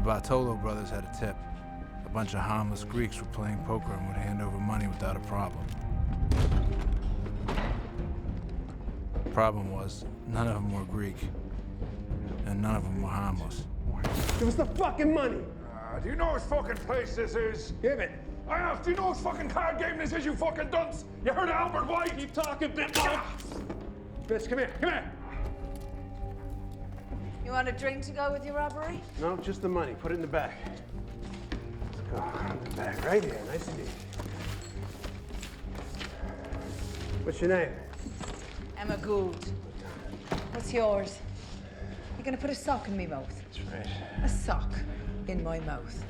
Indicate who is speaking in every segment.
Speaker 1: Bartolo brothers had a tip. A bunch of harmless Greeks were playing poker and would hand over money without a problem. Problem was, none of them were Greek, and none of them were harmless.
Speaker 2: Give us the fucking money!
Speaker 3: Do you know which fucking place this is?
Speaker 2: Give it!
Speaker 3: I asked, do you know which fucking card game this is, you fucking dunce? You heard of Albert White?
Speaker 2: Keep talking, Bitch! Bitch, come here, come here!
Speaker 4: You want a drink to go with your robbery?
Speaker 2: No, just the money. Put it in the bag. Let's go. In the bag, right here. Nice and easy. What's your name?
Speaker 4: Emma Gould. What's yours? You're gonna put a sock in me mouth?
Speaker 2: That's right.
Speaker 4: A sock in my mouth.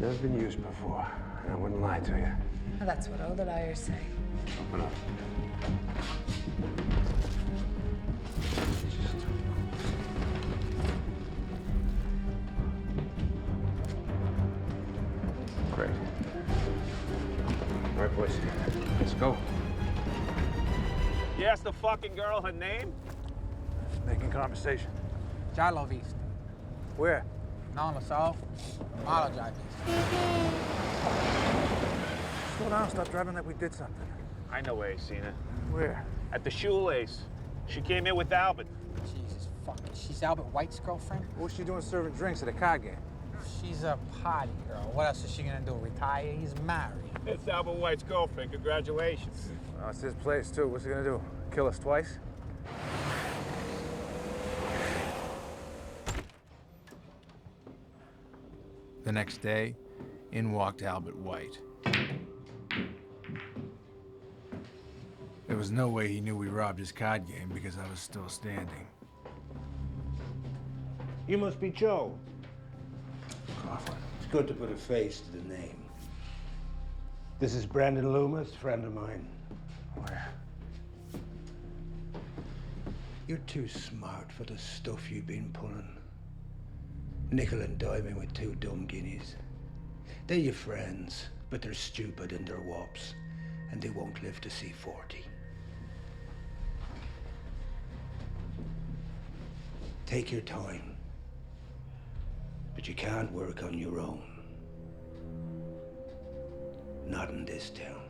Speaker 2: Never been used before. And I wouldn't lie to you.
Speaker 4: Well, that's what all the liars say.
Speaker 2: Open up. Great. All right, boys. Let's go.
Speaker 5: You asked the fucking girl her name?
Speaker 2: Making conversation.
Speaker 6: Ya lo viste.
Speaker 2: Where?
Speaker 6: No lo saw. Malo ya viste.
Speaker 2: Slow down. Stop driving like we did something.
Speaker 5: I know where you seen her.
Speaker 2: Where?
Speaker 5: At the shoelace. She came in with Albert.
Speaker 6: Jesus fucking. She's Albert White's girlfriend?
Speaker 2: What was she doing serving drinks at a card game?
Speaker 6: She's a party girl. What else is she gonna do? Retire? He's married.
Speaker 5: It's Albert White's girlfriend. Congratulations.
Speaker 2: Well, it's his place, too. What's he gonna do? Kill us twice?
Speaker 1: The next day, in walked Albert White. There was no way he knew we robbed his card game because I was still standing.
Speaker 7: You must be Joe.
Speaker 1: Coughlin.
Speaker 7: It's good to put a face to the name. This is Brandon Loomis, friend of mine.
Speaker 1: Where?
Speaker 7: You're too smart for the stuff you've been pulling. Nickel and diming with two dumb guineas. They're your friends, but they're stupid in their wops, and they won't live to see 40. Take your time, but you can't work on your own. Not in this town.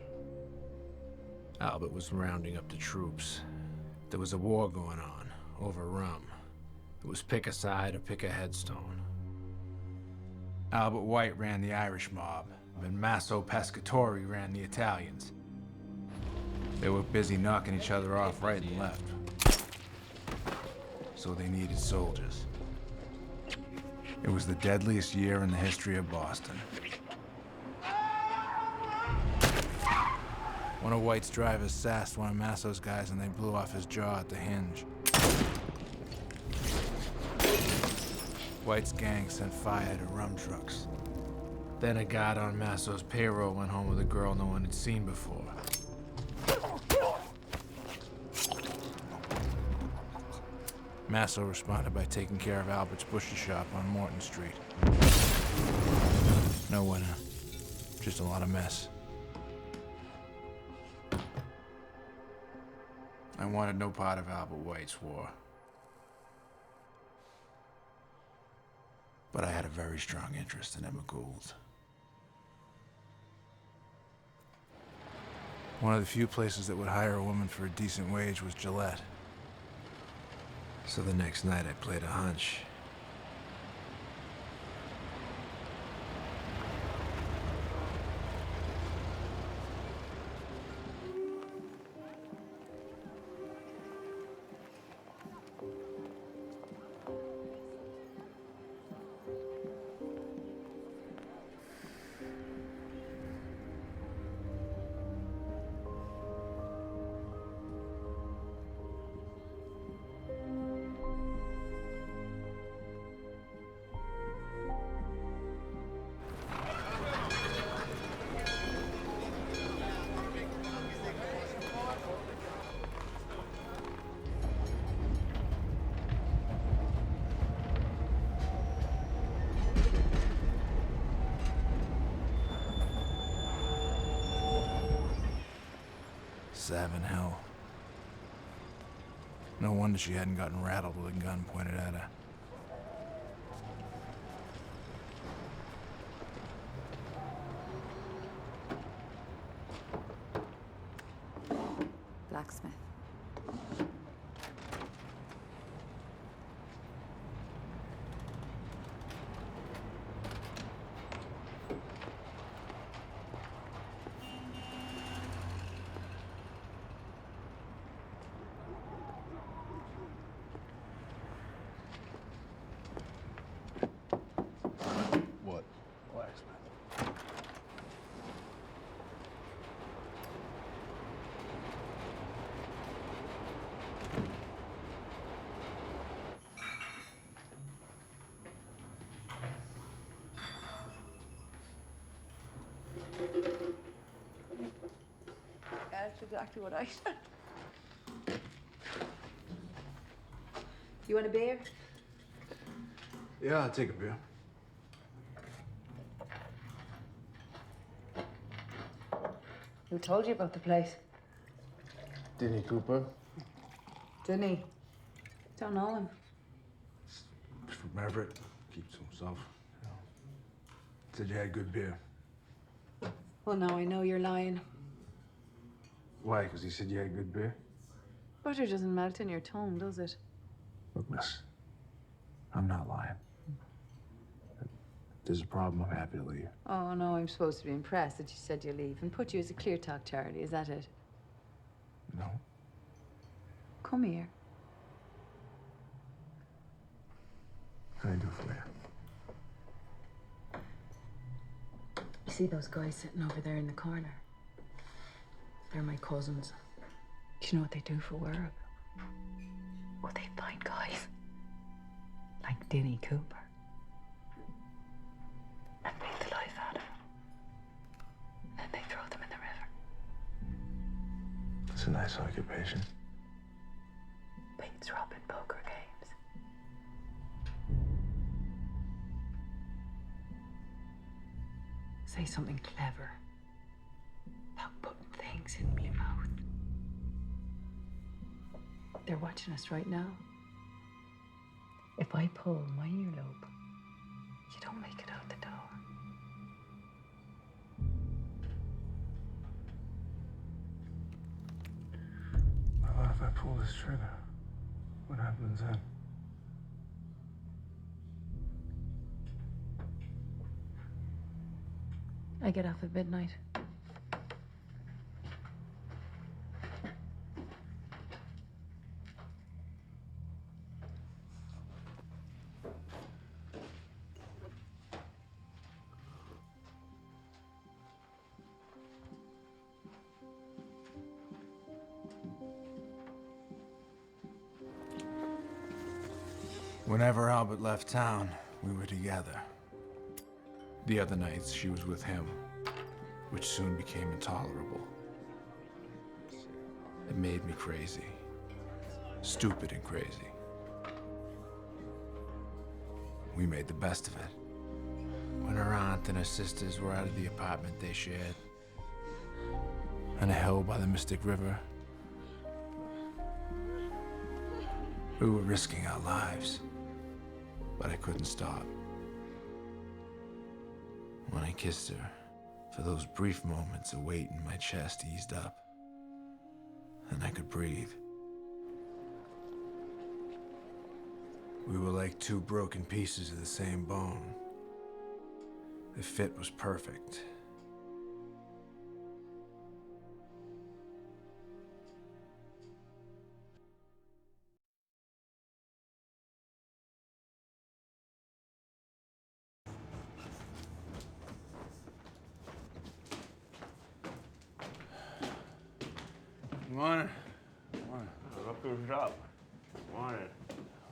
Speaker 1: Albert was rounding up the troops. There was a war going on over rum. It was pick a side or pick a headstone. Albert White ran the Irish mob, and Masso Pescatori ran the Italians. They were busy knocking each other off right and left. So they needed soldiers. It was the deadliest year in the history of Boston. One of White's drivers sassed one of Masso's guys and they blew off his jaw at the hinge. White's gang sent fire to rum trucks. Then a guard on Masso's payroll went home with a girl no one had seen before. Masso responded by taking care of Albert's butcher shop on Morton Street. No winner, just a lot of mess. I wanted no part of Albert White's war. But I had a very strong interest in Emma Gould. One of the few places that would hire a woman for a decent wage was Gillette. So the next night I played a hunch. Savin hell. No wonder she hadn't gotten rattled with a gun pointed at her.
Speaker 4: exactly what I said. You want a beer?
Speaker 2: Yeah, I'll take a beer.
Speaker 4: Who told you about the place?
Speaker 2: Denny Cooper.
Speaker 4: Didn't he? Don't know him.
Speaker 2: He's from Everett. Keeps to himself. Said you had good beer.
Speaker 4: Well, now I know you're lying.
Speaker 2: Why? Because he said you had good beer?
Speaker 4: Butter doesn't melt in your tongue, does it?
Speaker 2: Look, miss, I'm not lying. If there's a problem, I'm happy to leave.
Speaker 4: Oh, no, I'm supposed to be impressed that you said you leave and put you as a clear talk, Charlie. Is that it?
Speaker 2: No?
Speaker 4: Come here.
Speaker 2: What can I do for you?
Speaker 4: You see those guys sitting over there in the corner? They're my cousins. Do you know what they do for work? Oh, they find guys like Denny Cooper and beat the life out of them. And then they throw them in the river.
Speaker 2: It's a nice occupation.
Speaker 4: Beats robbing poker games. Say something clever about putting things in my mouth. They're watching us right now. If I pull my earlobe, you don't make it out the door.
Speaker 2: Well, if I pull this trigger, what happens then?
Speaker 4: I get off at midnight.
Speaker 1: Whenever Albert left town, we were together. The other nights, she was with him, which soon became intolerable. It made me crazy. Stupid and crazy. We made the best of it. When her aunt and her sisters were out of the apartment they shared, on a hill by the Mystic River, we were risking our lives, but I couldn't stop. When I kissed her, for those brief moments, a weight in my chest eased up, and I could breathe. We were like two broken pieces of the same bone. The fit was perfect. Morning. Morning.
Speaker 3: Look who's up. Morning.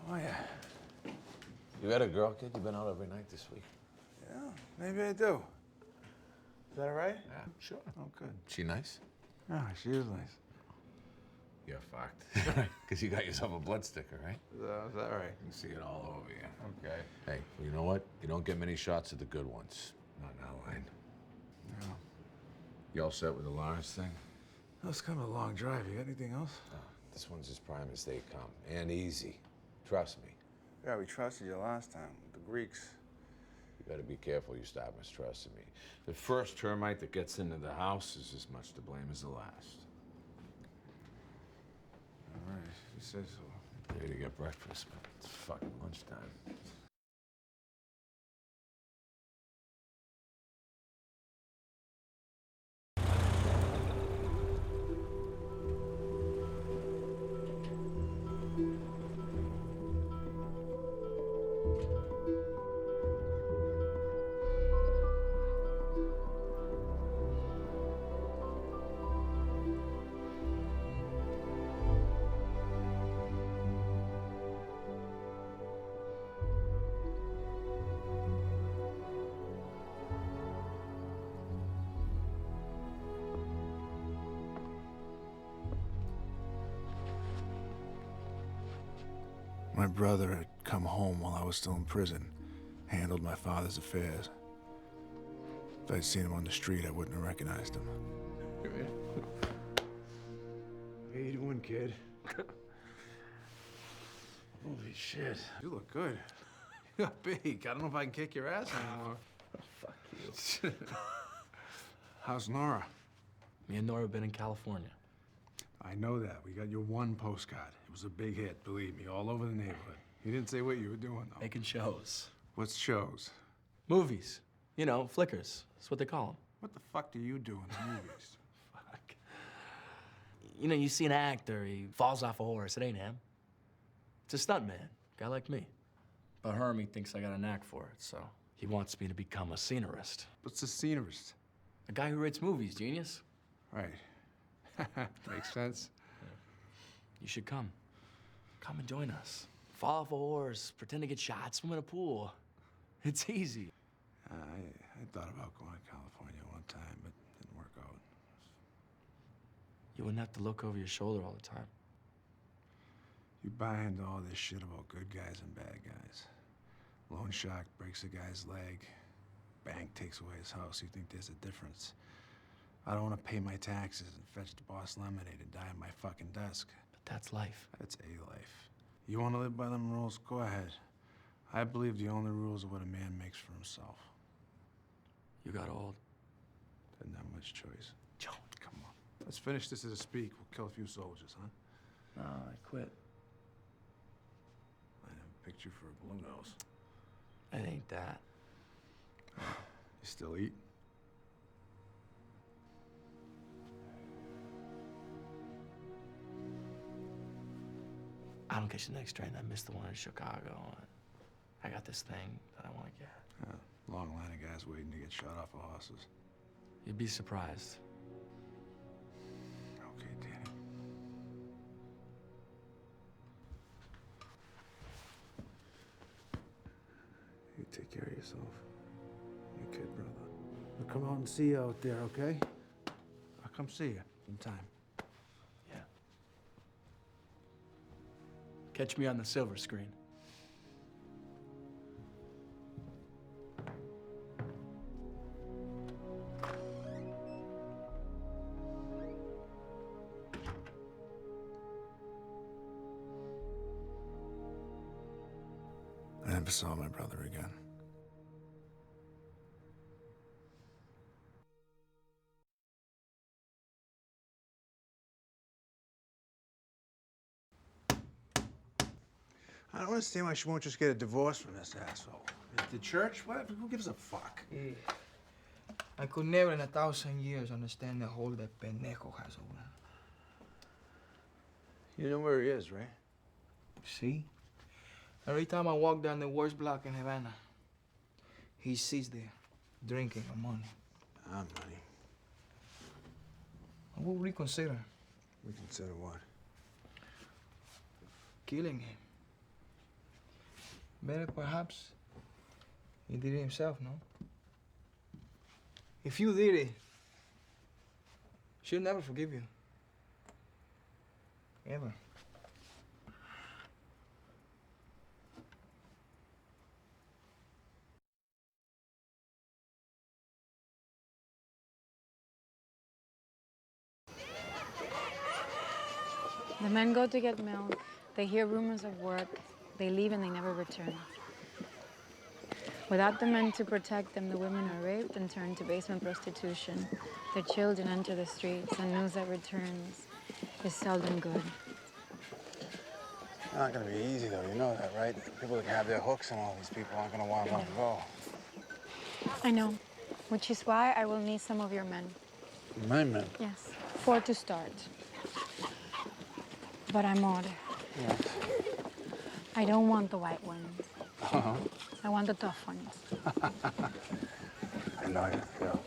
Speaker 1: Oh, yeah.
Speaker 8: You got a girl, kid? You been out every night this week?
Speaker 1: Yeah, maybe I do. Is that all right?
Speaker 8: Yeah, sure.
Speaker 1: Oh, good.
Speaker 8: She nice?
Speaker 1: Yeah, she is nice.
Speaker 8: You're fucked. Because you got yourself a blood sticker, right?
Speaker 1: Is that right?
Speaker 8: You can see it all over you.
Speaker 1: Okay.
Speaker 8: Hey, you know what? You don't get many shots of the good ones. Not in our line.
Speaker 1: Yeah.
Speaker 8: You all set with the Lawrence thing?
Speaker 1: That was kind of a long drive. You got anything else?
Speaker 8: This one's as prime as they come. And easy. Trust me.
Speaker 9: Yeah, we trusted you last time with the Greeks.
Speaker 8: You better be careful you stop mistrusting me. The first termite that gets into the house is as much to blame as the last.
Speaker 1: All right, you say so.
Speaker 8: Ready to get breakfast, but it's fucking lunchtime.
Speaker 2: my brother had come home while I was still in prison, handled my father's affairs. If I'd seen him on the street, I wouldn't have recognized him.
Speaker 10: How you doing, kid? Holy shit.
Speaker 2: You look good. You got big. I don't know if I can kick your ass anymore.
Speaker 10: Fuck you.
Speaker 2: How's Nora?
Speaker 11: Me and Nora have been in California.
Speaker 2: I know that. We got your one postcard. It was a big hit, believe me, all over the neighborhood. You didn't say what you were doing, though.
Speaker 11: Making shows.
Speaker 2: What's shows?
Speaker 11: Movies. You know, flickers. That's what they call them.
Speaker 2: What the fuck do you do in the movies?
Speaker 11: Fuck. You know, you see an actor, he falls off a horse. It ain't him. It's a stuntman, guy like me. But Hermie thinks I got a knack for it, so he wants me to become a scenerist.
Speaker 2: What's a scenerist?
Speaker 11: A guy who writes movies, genius.
Speaker 2: Right. Makes sense.
Speaker 11: You should come. Come and join us. Fall off a horse, pretend to get shot, swim in a pool. It's easy.
Speaker 2: I thought about going to California one time, but it didn't work out.
Speaker 11: You wouldn't have to look over your shoulder all the time.
Speaker 2: You buy into all this shit about good guys and bad guys. Loan shark breaks a guy's leg. Bank takes away his house. You think there's a difference. I don't want to pay my taxes and fetch the boss lemonade and die at my fucking desk.
Speaker 11: But that's life.
Speaker 2: That's a life. You want to live by them rules? Go ahead. I believe the only rules are what a man makes for himself.
Speaker 11: You got old.
Speaker 2: Didn't have much choice.
Speaker 11: Joe,
Speaker 2: come on. Let's finish this as a speak. We'll kill a few soldiers, huh?
Speaker 11: No, I quit.
Speaker 2: I have a picture for a blue nose.
Speaker 11: It ain't that.
Speaker 2: You still eat?
Speaker 11: I don't catch the next train. I missed the one in Chicago. I got this thing that I want to get.
Speaker 2: Long line of guys waiting to get shot off of horses.
Speaker 11: You'd be surprised.
Speaker 2: Okay, Danny. You take care of yourself. Your kid, brother.
Speaker 10: I'll come out and see you out there, okay? I'll come see you in time.
Speaker 11: Yeah. Catch me on the silver screen.
Speaker 2: I never saw my brother again. I don't understand why she won't just get a divorce from this asshole. The church? What? Who gives a fuck?
Speaker 6: Yeah. I could never in 1,000 years understand the hold that pendejo has over her.
Speaker 2: You know where he is, right?
Speaker 6: See? Every time I walk down the worst block in Havana, he sits there, drinking on money.
Speaker 2: Money.
Speaker 6: What would we consider?
Speaker 2: We consider what?
Speaker 6: Killing him. Better, perhaps, he did it himself, no? If you did it, she'll never forgive you. Ever.
Speaker 4: The men go to get milk. They hear rumors of work. They leave and they never return. Without the men to protect them, the women are raped and turned to basement prostitution. Their children enter the streets, and news that returns is seldom good.
Speaker 9: It's not gonna be easy, though. You know that, right? People that have their hooks and all these people aren't gonna want to let them go.
Speaker 4: I know, which is why I will need some of your men.
Speaker 9: My men?
Speaker 4: Yes, 4 to start. But amor,
Speaker 9: Yes.
Speaker 4: I don't want the white ones.
Speaker 9: Uh-huh.
Speaker 4: I want the tough ones.
Speaker 9: I know how you feel.